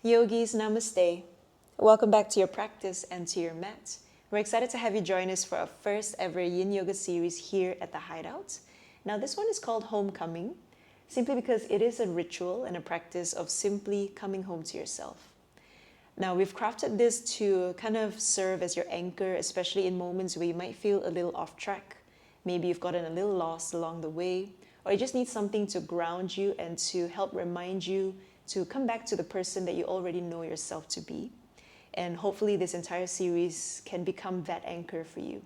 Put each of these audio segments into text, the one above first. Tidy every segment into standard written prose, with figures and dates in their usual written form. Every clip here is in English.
Yogis, namaste. Welcome back to your practice and to your mat. We're excited to have you join us for our first ever Yin Yoga series here at the Hideout. Now, this one is called Homecoming, simply because it is a ritual and a practice of simply coming home to yourself. Now, we've crafted this to kind of serve as your anchor, especially in moments where you might feel a little off track. Maybe you've gotten a little lost along the way, or you just need something to ground you and to help remind you to come back to the person that you already know yourself to be. And hopefully this entire series can become that anchor for you.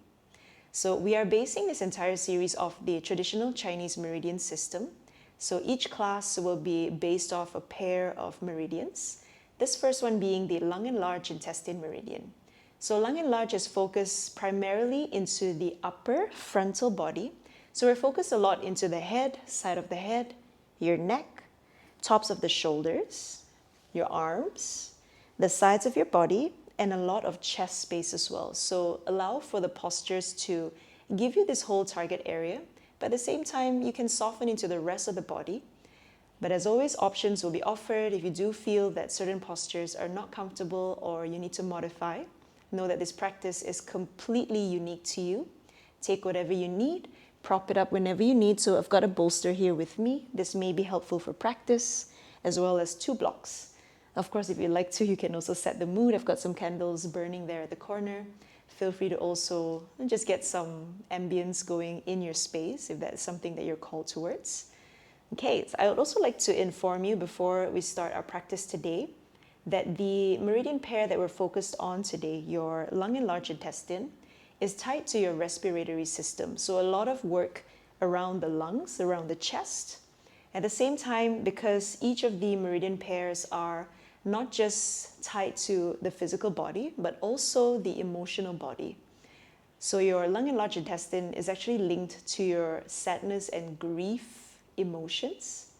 So we are basing this entire series off the traditional Chinese meridian system. So each class will be based off a pair of meridians. This first one being the Lung Large Intestine meridian. So Lung Large is focused primarily into the upper frontal body. So we're focused a lot into the head, side of the head, your neck, tops of the shoulders, your arms, the sides of your body, and a lot of chest space as well. So allow for the postures to give you this whole target area, but at the same time, you can soften into the rest of the body. But as always, options will be offered. If you do feel that certain postures are not comfortable or you need to modify, know that this practice is completely unique to you. Take whatever you need, prop it up whenever you need. So I've got a bolster here with me. This may be helpful for practice, as well as 2 blocks. Of course, if you'd like to, you can also set the mood. I've got some candles burning there at the corner. Feel free to also just get some ambience going in your space if that's something that you're called towards. Okay, so I would also like to inform you before we start our practice today that the meridian pair that we're focused on today, your lung and large intestine, is tied to your respiratory system. So a lot of work around the lungs, around the chest. At the same time, because each of the meridian pairs are not just tied to the physical body, but also the emotional body. So your lung and large intestine is actually linked to your sadness and grief emotions.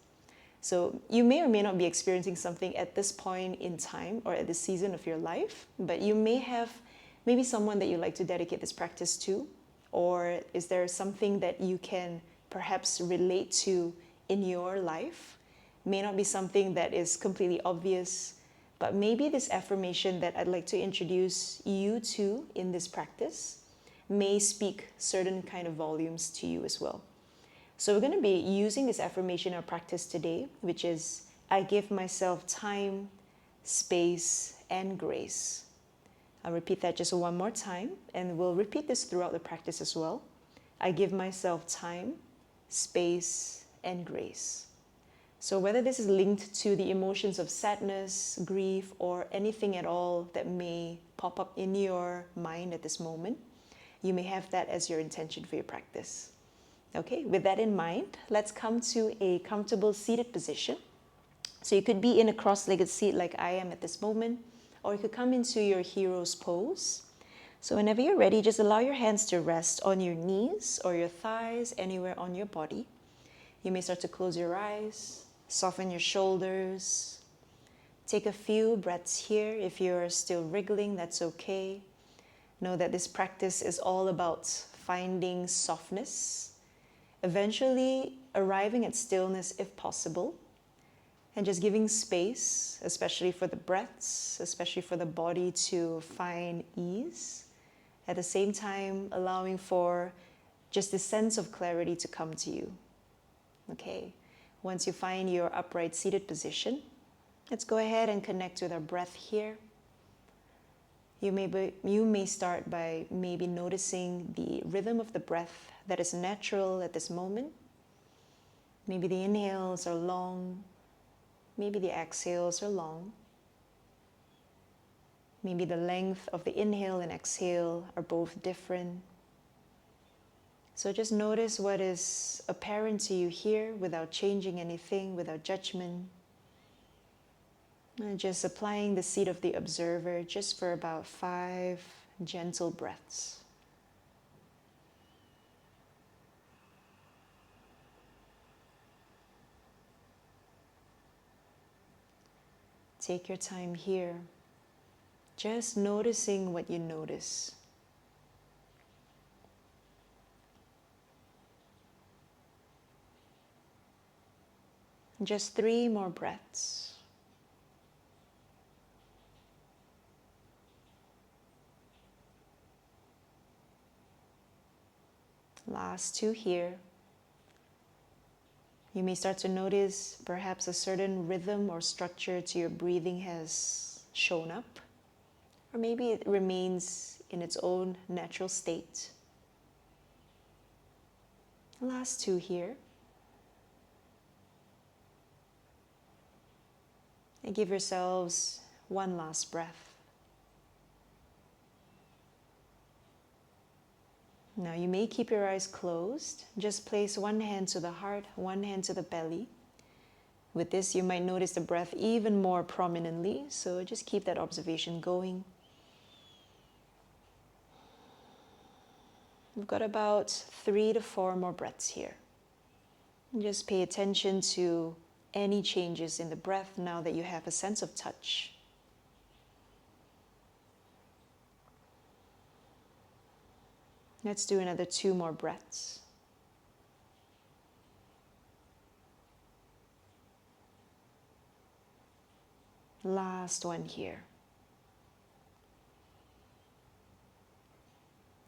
So you may or may not be experiencing something at this point in time or at this season of your life, but you may have maybe someone that you like to dedicate this practice to, or is there something that you can perhaps relate to in your life? May not be something that is completely obvious, but maybe this affirmation that I'd like to introduce you to in this practice may speak certain kind of volumes to you as well. So we're going to be using this affirmation in our practice today, which is, I give myself time, space, and grace. I'll repeat that just one more time, and we'll repeat this throughout the practice as well. I give myself time, space, and grace. So whether this is linked to the emotions of sadness, grief, or anything at all that may pop up in your mind at this moment, you may have that as your intention for your practice. Okay, with that in mind, let's come to a comfortable seated position. So you could be in a cross-legged seat like I am at this moment, or you could come into your hero's pose. So whenever you're ready, just allow your hands to rest on your knees or your thighs, anywhere on your body. You may start to close your eyes, soften your shoulders. Take a few breaths here. If you're still wriggling, that's okay. Know that this practice is all about finding softness, eventually arriving at stillness if possible, and just giving space, especially for the breaths, especially for the body to find ease. At the same time, allowing for just this sense of clarity to come to you. Okay, once you find your upright seated position, let's go ahead and connect with our breath here. You may start by maybe noticing the rhythm of the breath that is natural at this moment. Maybe the inhales are long. Maybe the exhales are long. Maybe the length of the inhale and exhale are both different. So just notice what is apparent to you here without changing anything, without judgment. And just applying the seat of the observer just for about 5 gentle breaths. Take your time here, just noticing what you notice. Just 3 more breaths. Last 2 here. You may start to notice perhaps a certain rhythm or structure to your breathing has shown up, or maybe it remains in its own natural state. Last 2 here. And give yourselves one last breath. Now you may keep your eyes closed. Just place one hand to the heart, one hand to the belly. With this, you might notice the breath even more prominently, so just keep that observation going. We've got about 3 to 4 more breaths here. And just pay attention to any changes in the breath now that you have a sense of touch. Let's do another 2 more breaths. Last one here.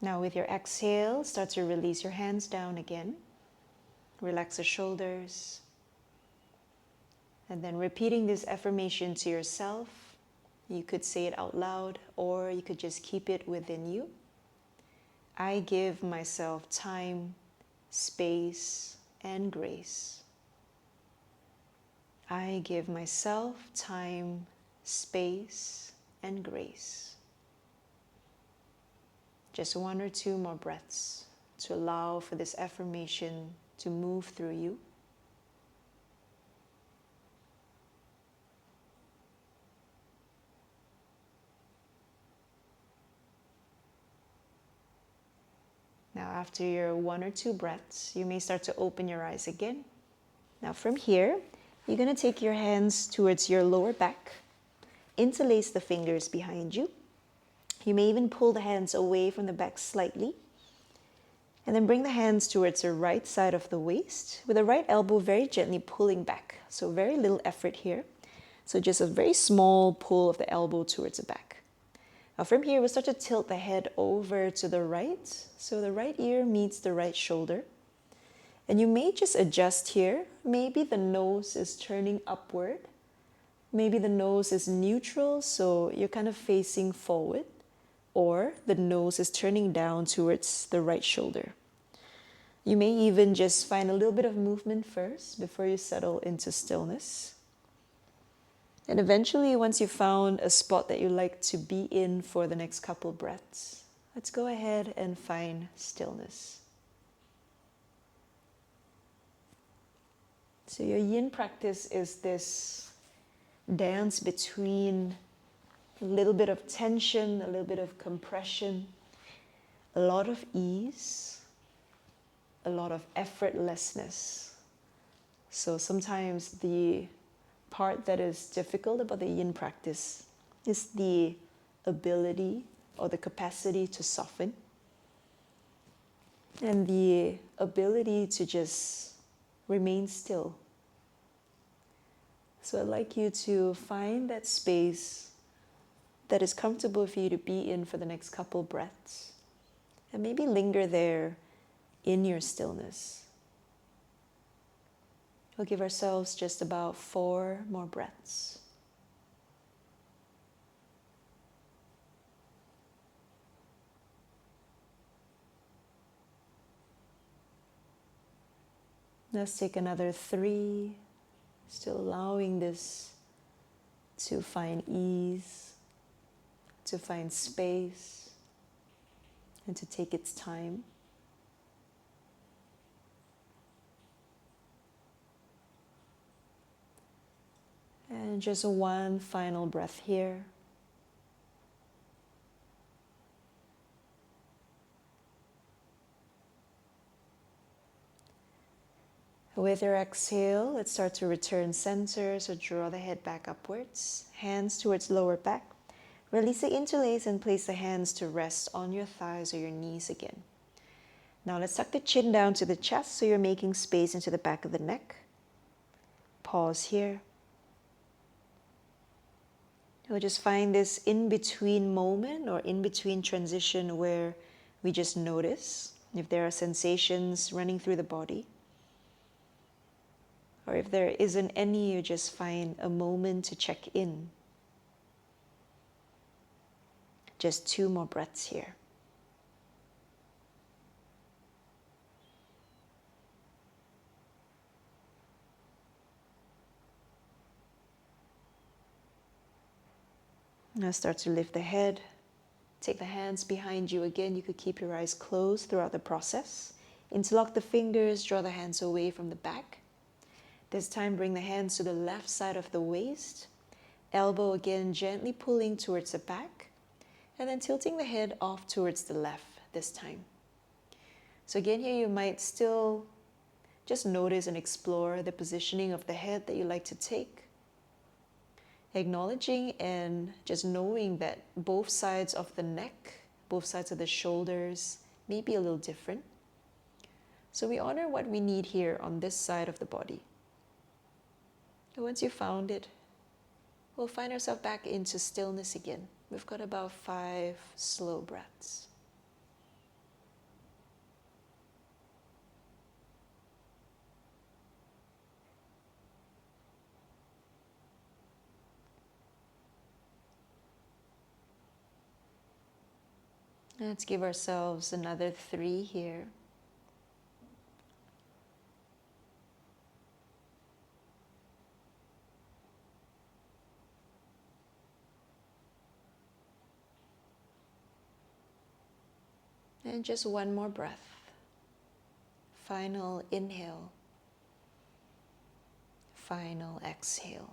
Now with your exhale, start to release your hands down again. Relax the shoulders. And then repeating this affirmation to yourself, you could say it out loud or you could just keep it within you. I give myself time, space, and grace. I give myself time, space, and grace. Just 1 or 2 more breaths to allow for this affirmation to move through you. Now, after your 1 or 2 breaths, you may start to open your eyes again. Now, from here, you're going to take your hands towards your lower back, interlace the fingers behind you. You may even pull the hands away from the back slightly. And then bring the hands towards the right side of the waist, with the right elbow very gently pulling back. So very little effort here. So just a very small pull of the elbow towards the back. Now from here, we'll start to tilt the head over to the right. So the right ear meets the right shoulder. And you may just adjust here. Maybe the nose is turning upward. Maybe the nose is neutral, so you're kind of facing forward. Or the nose is turning down towards the right shoulder. You may even just find a little bit of movement first before you settle into stillness. And eventually, once you've found a spot that you like to be in for the next couple breaths, let's go ahead and find stillness. So your yin practice is this dance between a little bit of tension, a little bit of compression, a lot of ease, a lot of effortlessness. So sometimes the part that is difficult about the yin practice is the ability or the capacity to soften and the ability to just remain still. So I'd like you to find that space that is comfortable for you to be in for the next couple breaths. And maybe linger there in your stillness. We'll give ourselves just about 4 more breaths. Let's take another 3. Still allowing this to find ease, to find space, and to take its time. And just 1 final breath here. With your exhale, let's start to return center. So draw the head back upwards, hands towards lower back. Release the interlace and place the hands to rest on your thighs or your knees again. Now let's tuck the chin down to the chest so you're making space into the back of the neck. Pause here. We'll just find this in-between moment or in-between transition where we just notice. if there are sensations running through the body. Or if there isn't any, you just find a moment to check in. Just 2 more breaths here. Now start to lift the head. Take the hands behind you again. You could keep your eyes closed throughout the process. Interlock the fingers, draw the hands away from the back. This time bring the hands to the left side of the waist. Elbow again gently pulling towards the back. And then tilting the head off towards the left this time. So again here you might still just notice and explore the positioning of the head that you like to take. Acknowledging and just knowing that both sides of the neck, both sides of the shoulders may be a little different. So we honor what we need here on this side of the body. And once you've found it, we'll find ourselves back into stillness again. We've got about 5 slow breaths. Let's give ourselves another 3 here. And just 1 more breath. Final inhale. Final exhale.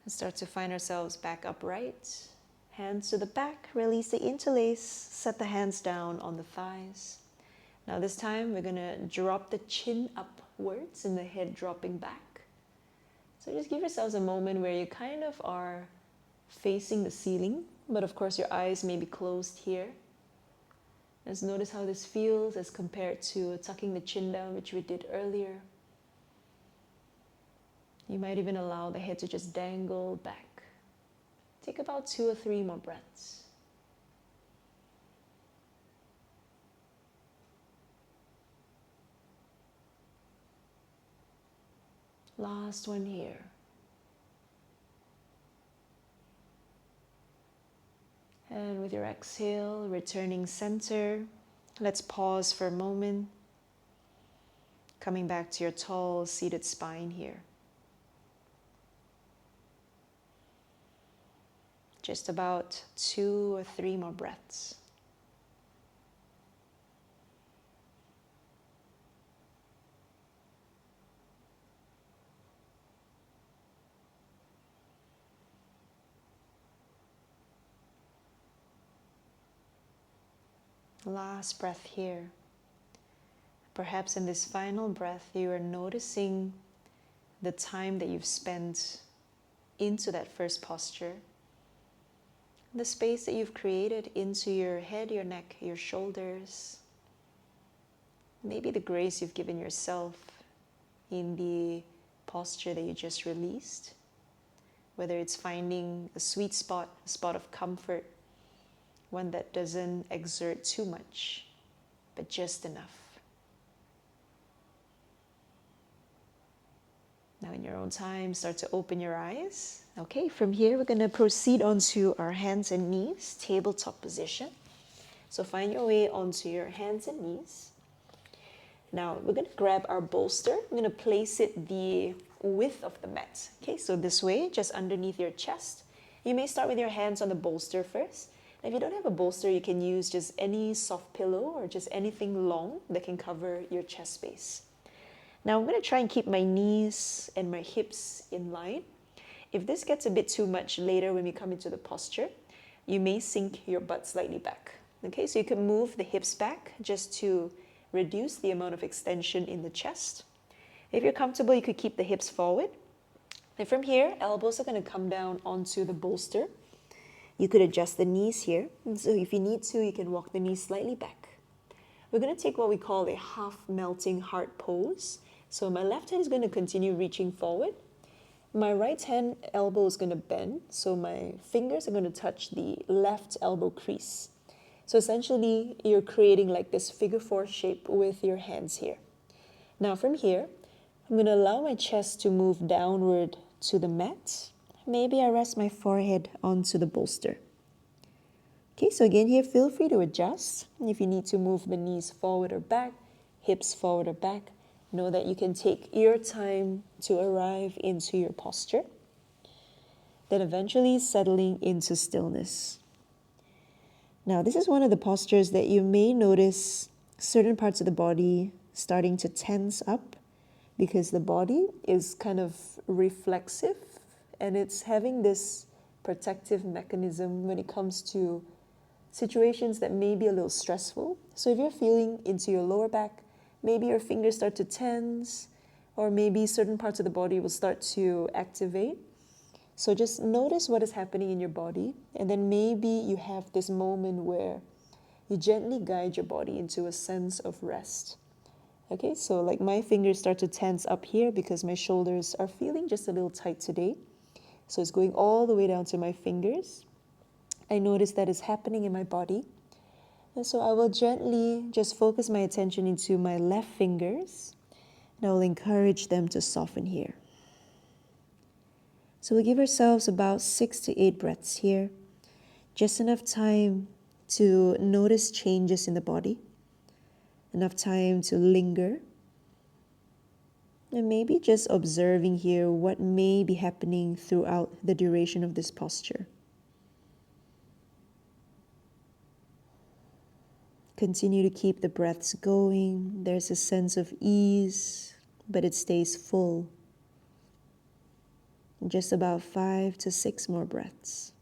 And start to find ourselves back upright. Hands to the back, release the interlace, set the hands down on the thighs. Now this time we're going to drop the chin upwards and the head dropping back. So just give yourselves a moment where you kind of are facing the ceiling, but of course your eyes may be closed here. Just notice how this feels as compared to tucking the chin down, which we did earlier. You might even allow the head to just dangle back. Take about 2 or 3 more breaths. Last one here. And with your exhale, returning center, let's pause for a moment. Coming back to your tall seated spine here. Just about 2 or 3 more breaths. Last breath here. Perhaps in this final breath, you are noticing the time that you've spent into that first posture. The space that you've created into your head, your neck, your shoulders. Maybe the grace you've given yourself in the posture that you just released. Whether it's finding a sweet spot, a spot of comfort, one that doesn't exert too much, but just enough. Now in your own time, start to open your eyes. Okay, from here we're going to proceed onto our hands and knees, tabletop position. So find your way onto your hands and knees. Now we're going to grab our bolster. We're going to place it the width of the mat. Okay, so this way, just underneath your chest. You may start with your hands on the bolster first. If you don't have a bolster, you can use just any soft pillow or just anything long that can cover your chest space. Now I'm going to try and keep my knees and my hips in line. If this gets a bit too much later when we come into the posture, you may sink your butt slightly back. Okay, so you can move the hips back just to reduce the amount of extension in the chest. If you're comfortable, you could keep the hips forward. And from here, elbows are going to come down onto the bolster. You could adjust the knees here. So if you need to, you can walk the knees slightly back. We're going to take what we call a half melting heart pose. So my left hand is going to continue reaching forward. My right hand elbow is going to bend. So my fingers are going to touch the left elbow crease. So essentially, you're creating like this figure four shape with your hands here. Now from here, I'm going to allow my chest to move downward to the mat. Maybe I rest my forehead onto the bolster. Okay, so again here, feel free to adjust. If you need to move the knees forward or back, hips forward or back, know that you can take your time to arrive into your posture. Then eventually settling into stillness. Now, this is one of the postures that you may notice certain parts of the body starting to tense up because the body is kind of reflexive and it's having this protective mechanism when it comes to situations that may be a little stressful. So if you're feeling into your lower back, maybe your fingers start to tense, or maybe certain parts of the body will start to activate. So just notice what is happening in your body, and then maybe you have this moment where you gently guide your body into a sense of rest. Okay, so like my fingers start to tense up here because my shoulders are feeling just a little tight today. So it's going all the way down to my fingers. I notice that is happening in my body. And so I will gently just focus my attention into my left fingers, and I will encourage them to soften here. So we'll give ourselves about 6 to 8 breaths here, just enough time to notice changes in the body, enough time to linger, and maybe just observing here what may be happening throughout the duration of this posture. Continue to keep the breaths going. There's a sense of ease, but it stays full. Just about 5 to 6 more breaths.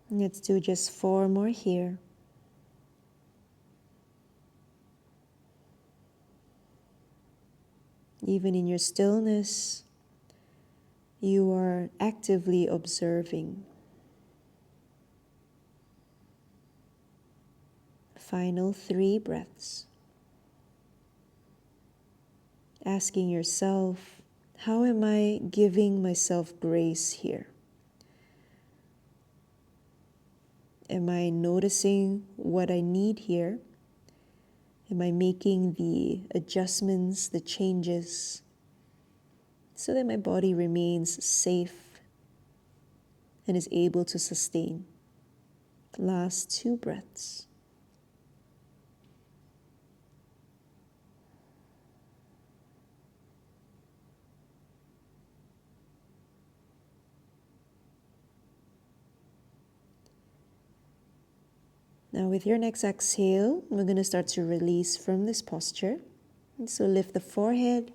Let's do just 4 more here. Even in your stillness, you are actively observing. Final 3 breaths. Asking yourself, how am I giving myself grace here? Am I noticing what I need here? Am I making the adjustments, the changes, so that my body remains safe and is able to sustain? Last 2 breaths. Now with your next exhale, we're going to start to release from this posture. And so lift the forehead,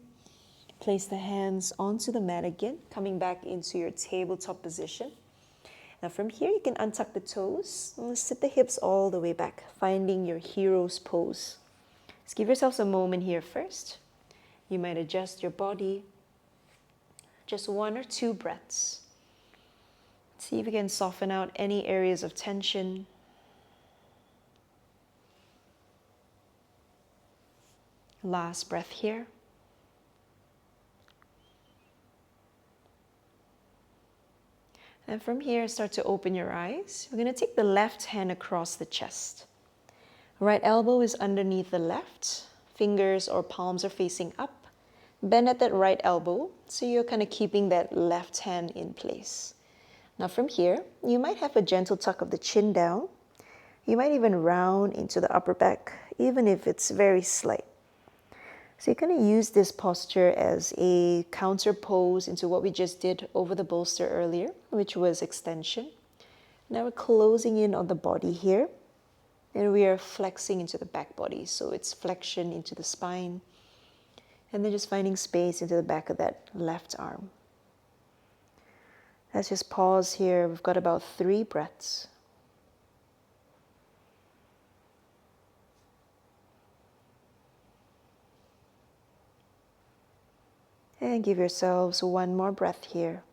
place the hands onto the mat again, coming back into your tabletop position. Now from here, you can untuck the toes and sit the hips all the way back, finding your hero's pose. Just give yourselves a moment here first. You might adjust your body. Just 1 or 2 breaths. See if you can soften out any areas of tension. Last breath here. And from here, start to open your eyes. We're going to take the left hand across the chest. Right elbow is underneath the left. Fingers or palms are facing up. Bend at that right elbow, so you're kind of keeping that left hand in place. Now from here, you might have a gentle tuck of the chin down. You might even round into the upper back, even if it's very slight. So you're going to use this posture as a counter pose into what we just did over the bolster earlier, which was extension. Now we're closing in on the body here, and we are flexing into the back body. So it's flexion into the spine, and then just finding space into the back of that left arm. Let's just pause here. We've got about 3 breaths. And give yourselves 1 more breath here.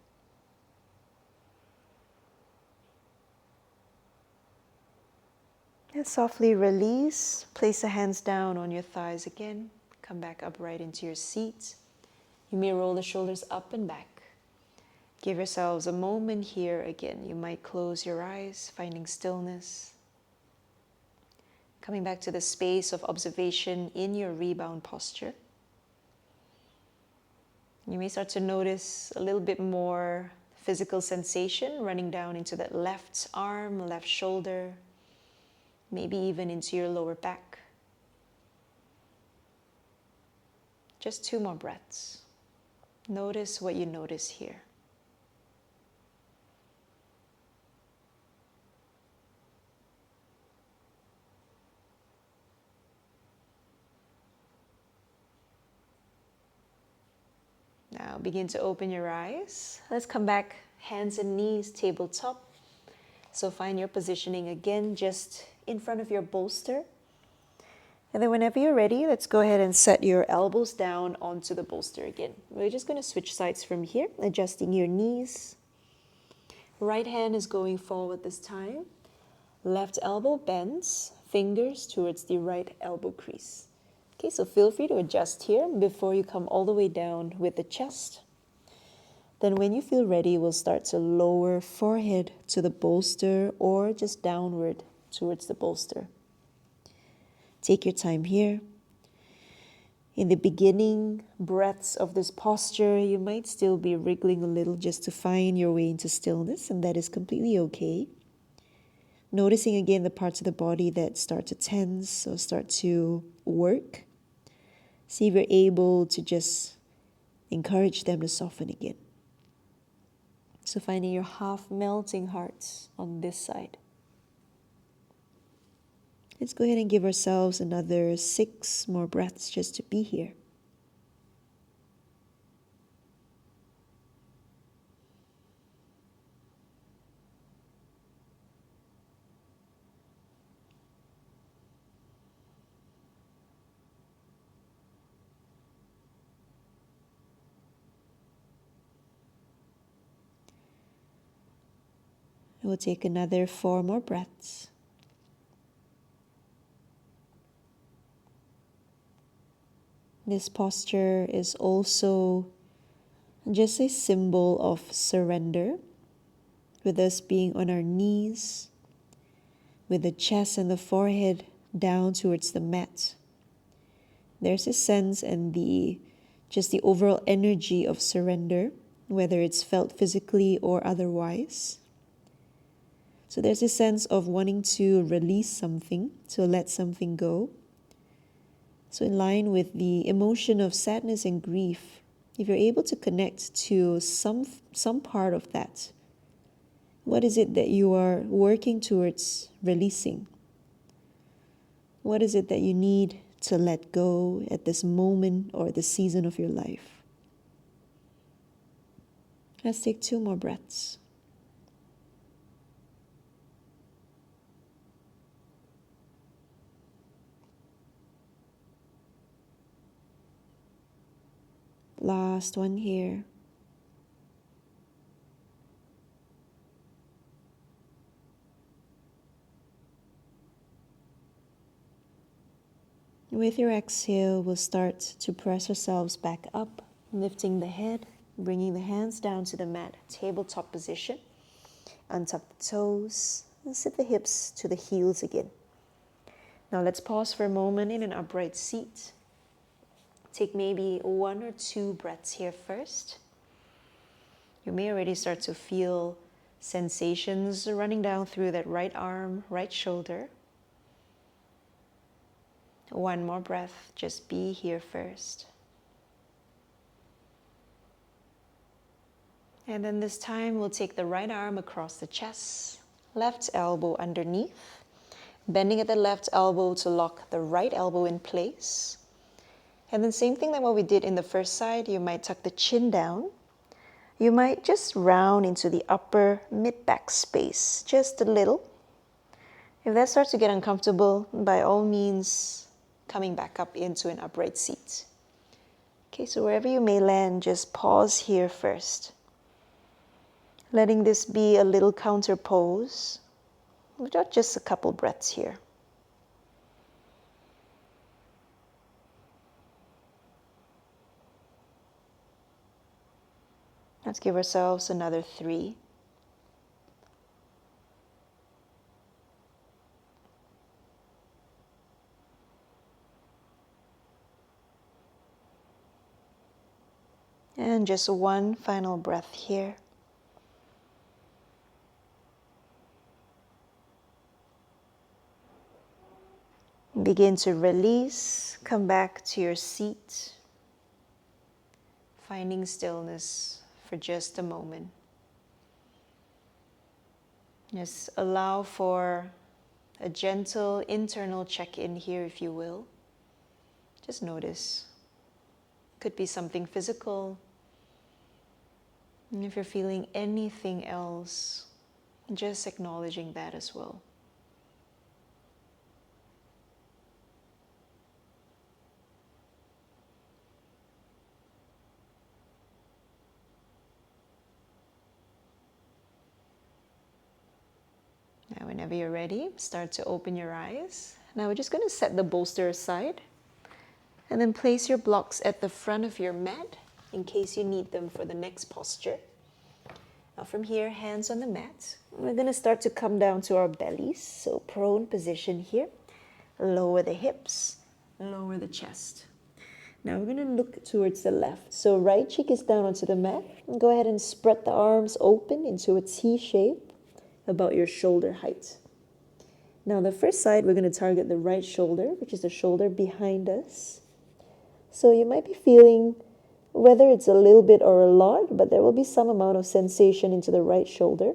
And softly release. Place the hands down on your thighs again. Come back upright into your seat. You may roll the shoulders up and back. Give yourselves a moment here again. You might close your eyes, finding stillness. Coming back to the space of observation in your rebound posture. You may start to notice a little bit more physical sensation running down into that left arm, left shoulder, maybe even into your lower back. Just 2 more breaths. Notice what you notice here. Now begin to open your eyes. Let's come back, hands and knees, tabletop. So find your positioning again, just in front of your bolster. And then whenever you're ready, let's go ahead and set your elbows down onto the bolster again. We're just going to switch sides from here, adjusting your knees. Right hand is going forward this time. Left elbow bends, fingers towards the right elbow crease. Okay, so feel free to adjust here before you come all the way down with the chest. Then when you feel ready, we'll start to lower forehead to the bolster or just downward towards the bolster. Take your time here. In the beginning breaths of this posture, you might still be wriggling a little just to find your way into stillness, and that is completely okay. Noticing again the parts of the body that start to tense or start to work. See if you're able to just encourage them to soften again. So finding your half melting hearts on this side. Let's go ahead and give ourselves another 6 more breaths just to be here. We'll take another 4 more breaths. This posture is also just a symbol of surrender, with us being on our knees, with the chest and the forehead down towards the mat. There's a sense and just the overall energy of surrender, whether it's felt physically or otherwise. So there's a sense of wanting to release something, to let something go. So in line with the emotion of sadness and grief, if you're able to connect to some part of that, what is it that you are working towards releasing? What is it that you need to let go at this moment or this season of your life? Let's take 2 more breaths. Last one here. With your exhale, we'll start to press ourselves back up, lifting the head, bringing the hands down to the mat, tabletop position. Untap the toes and sit the hips to the heels again. Now let's pause for a moment in an upright seat. Take maybe 1 or 2 breaths here first. You may already start to feel sensations running down through that right arm, right shoulder. 1 more breath, just be here first. And then this time we'll take the right arm across the chest, left elbow underneath, bending at the left elbow to lock the right elbow in place. And then same thing like what we did in the first side, you might tuck the chin down. You might just round into the upper mid-back space, just a little. If that starts to get uncomfortable, by all means, coming back up into an upright seat. Okay, so wherever you may land, just pause here first. Letting this be a little counter pose, without just a couple breaths here. Let's give ourselves another 3. And just one final breath here. Begin to release, come back to your seat, finding stillness for just a moment. Just allow for a gentle internal check-in here, if you will. Just notice. Could be something physical. And if you're feeling anything else, just acknowledging that as well. Now, whenever you're ready, start to open your eyes. Now we're just going to set the bolster aside and then place your blocks at the front of your mat in case you need them for the next posture. Now from here, hands on the mat. We're going to start to come down to our bellies. So prone position here. Lower the hips, lower the chest. Now we're going to look towards the left. So right cheek is down onto the mat. And go ahead and spread the arms open into a T shape about your shoulder height. Now the first side, we're going to target the right shoulder, which is the shoulder behind us. So you might be feeling, whether it's a little bit or a lot, but there will be some amount of sensation into the right shoulder.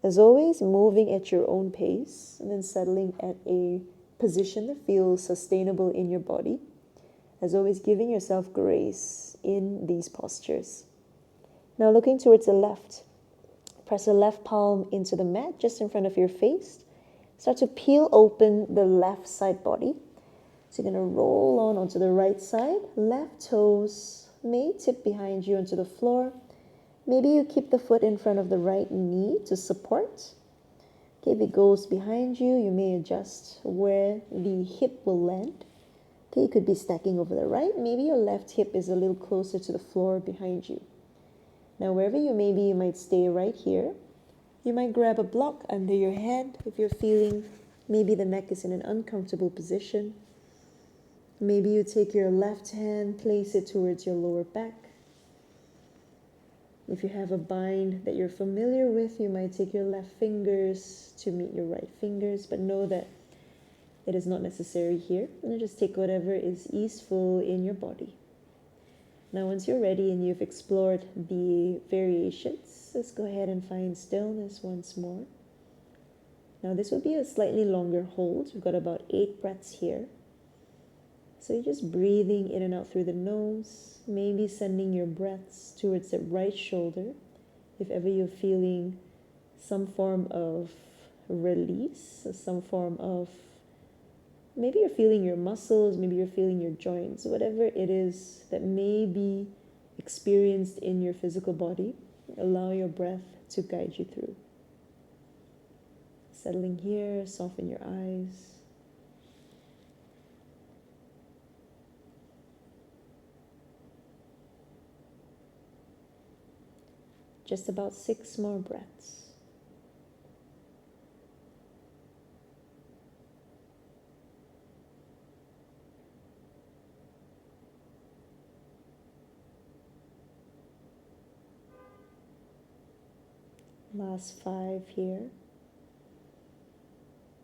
As always, moving at your own pace and then settling at a position that feels sustainable in your body. As always, giving yourself grace in these postures. Now looking towards the left. Press the left palm into the mat just in front of your face. Start to peel open the left side body. So you're going to roll on onto the right side. Left toes may tip behind you onto the floor. Maybe you keep the foot in front of the right knee to support. Okay, if it goes behind you, you may adjust where the hip will land. Okay, you could be stacking over the right. Maybe your left hip is a little closer to the floor behind you. Now, wherever you may be, you might stay right here. You might grab a block under your head if you're feeling maybe the neck is in an uncomfortable position. Maybe you take your left hand, place it towards your lower back. If you have a bind that you're familiar with, you might take your left fingers to meet your right fingers, but know that it is not necessary here. And just take whatever is easeful in your body. Now, once you're ready and you've explored the variations, let's go ahead and find stillness once more. Now, this will be a slightly longer hold. We've got about 8 breaths here. So you're just breathing in and out through the nose, maybe sending your breaths towards the right shoulder. If ever you're feeling some form of release, some form of, maybe you're feeling your muscles, maybe you're feeling your joints, whatever it is that may be experienced in your physical body, allow your breath to guide you through. Settling here, soften your eyes. Just about 6 more breaths. Last 5 here.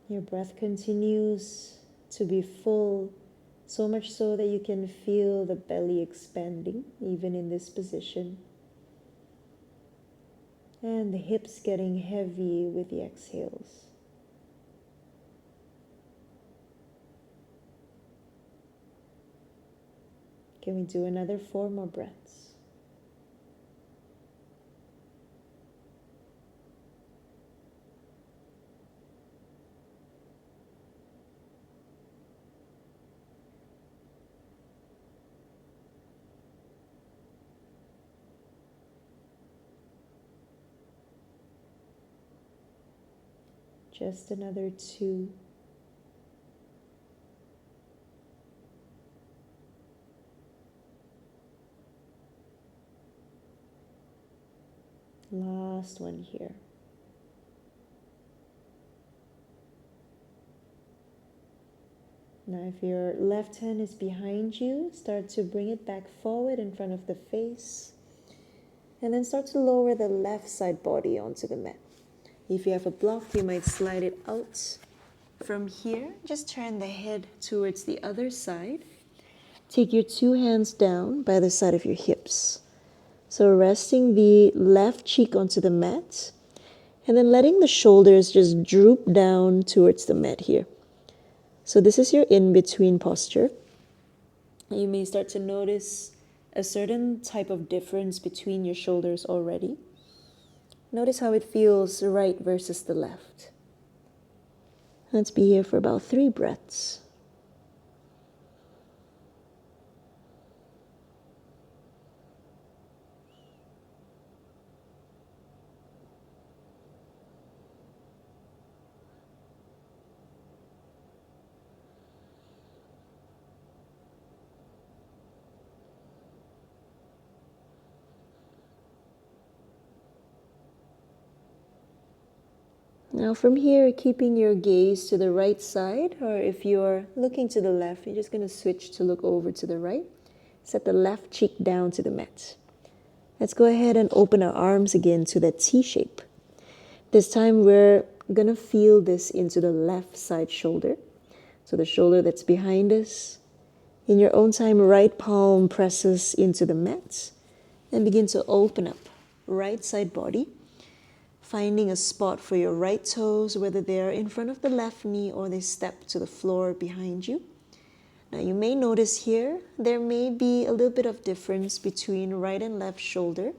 Your breath continues to be full, so much so that you can feel the belly expanding, even in this position. And the hips getting heavy with the exhales. Can we do another 4 more breaths? Just another 2. Last one here. Now, if your left hand is behind you, start to bring it back forward in front of the face. And then start to lower the left side body onto the mat. If you have a block, you might slide it out. From here, just turn the head towards the other side. Take your two hands down by the side of your hips. So resting the left cheek onto the mat, and then letting the shoulders just droop down towards the mat here. So this is your in-between posture. You may start to notice a certain type of difference between your shoulders already. Notice how it feels right versus the left. Let's be here for about 3 breaths. Now from here, keeping your gaze to the right side, or if you're looking to the left, you're just going to switch to look over to the right. Set the left cheek down to the mat. Let's go ahead and open our arms again to that T shape. This time we're going to feel this into the left side shoulder. So the shoulder that's behind us. In your own time, right palm presses into the mat and begin to open up. Right side body. Finding a spot for your right toes, whether they're in front of the left knee or they step to the floor behind you. Now you may notice here, there may be a little bit of difference between right and left shoulder.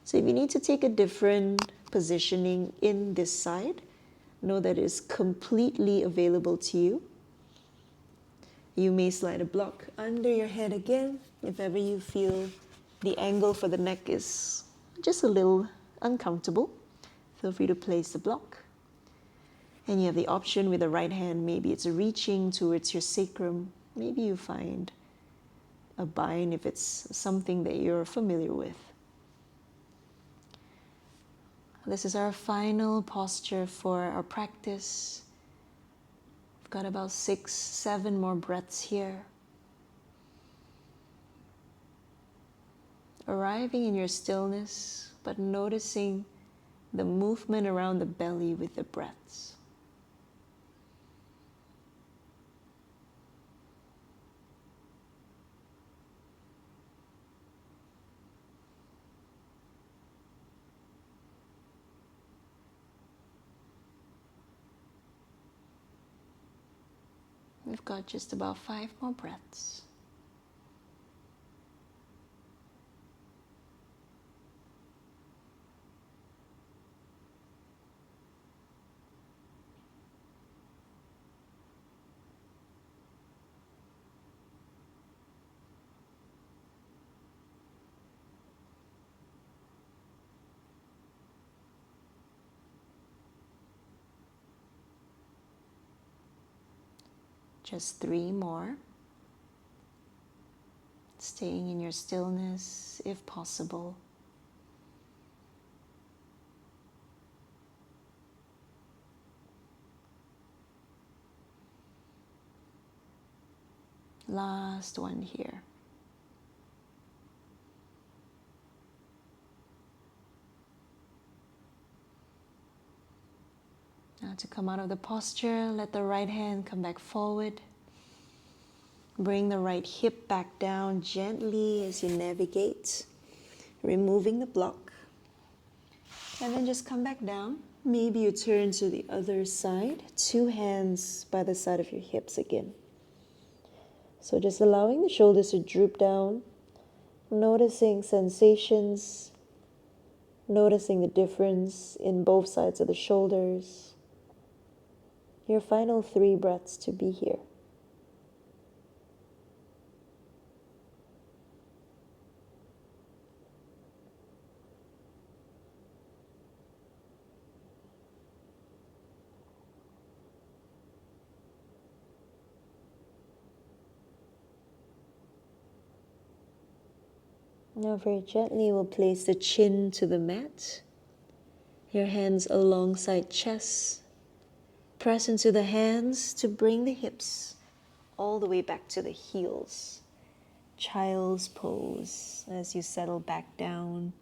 So if you need to take a different positioning in this side, know that it is completely available to you. You may slide a block under your head again, if ever you feel the angle for the neck is just a little uncomfortable. Feel free to place the block. And you have the option with the right hand, maybe it's reaching towards your sacrum. Maybe you find a bind if it's something that you're familiar with. This is our final posture for our practice. We've got about 6, 7 more breaths here. Arriving in your stillness, but noticing the movement around the belly with the breaths. We've got just about 5 more breaths. Just 3 more. Staying in your stillness if possible. Last one here. Now to come out of the posture, let the right hand come back forward. Bring the right hip back down gently as you navigate, removing the block. And then just come back down. Maybe you turn to the other side, 2 hands by the side of your hips again. So just allowing the shoulders to droop down, noticing sensations, noticing the difference in both sides of the shoulders. Your final 3 breaths to be here. Now very gently we'll place the chin to the mat. Your hands alongside chest. Press into the hands to bring the hips all the way back to the heels. Child's pose as you settle back down.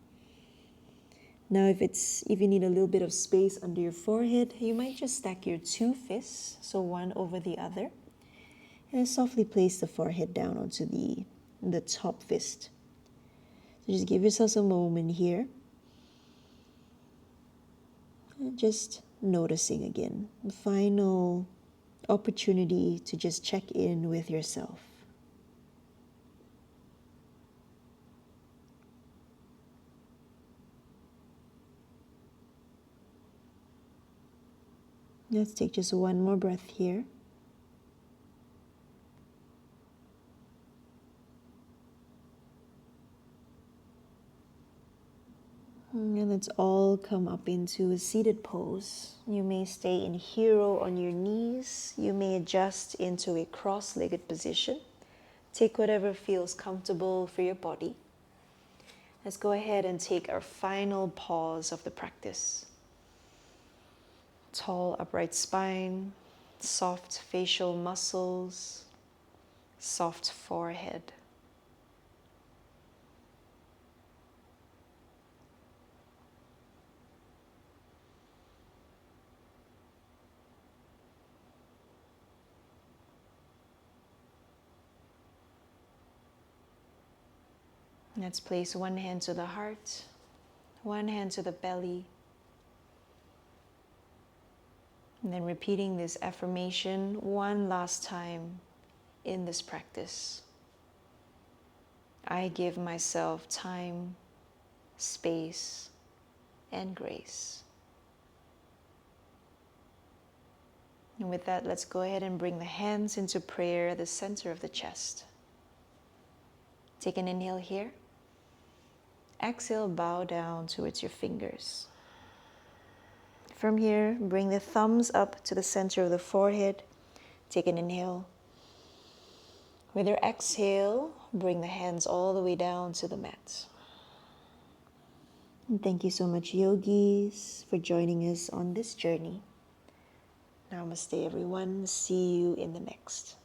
Now if you need a little bit of space under your forehead, you might just stack your two fists, so one over the other, and softly place the forehead down onto the top fist. So just give yourself a moment here. And just noticing again. The final opportunity to just check in with yourself. Let's take just one more breath here. And let's all come up into a seated pose. You may stay in hero on your knees. You may adjust into a cross-legged position. Take whatever feels comfortable for your body. Let's go ahead and take our final pause of the practice. Tall upright spine, soft facial muscles, soft forehead. Let's place one hand to the heart, one hand to the belly. And then repeating this affirmation one last time in this practice. I give myself time, space, and grace. And with that, let's go ahead and bring the hands into prayer at the center of the chest. Take an inhale here. Exhale, bow down towards your fingers. From here, bring the thumbs up to the center of the forehead. Take an inhale. With your exhale, bring the hands all the way down to the mat. And thank you so much, yogis, for joining us on this journey. Namaste, everyone. See you in the next.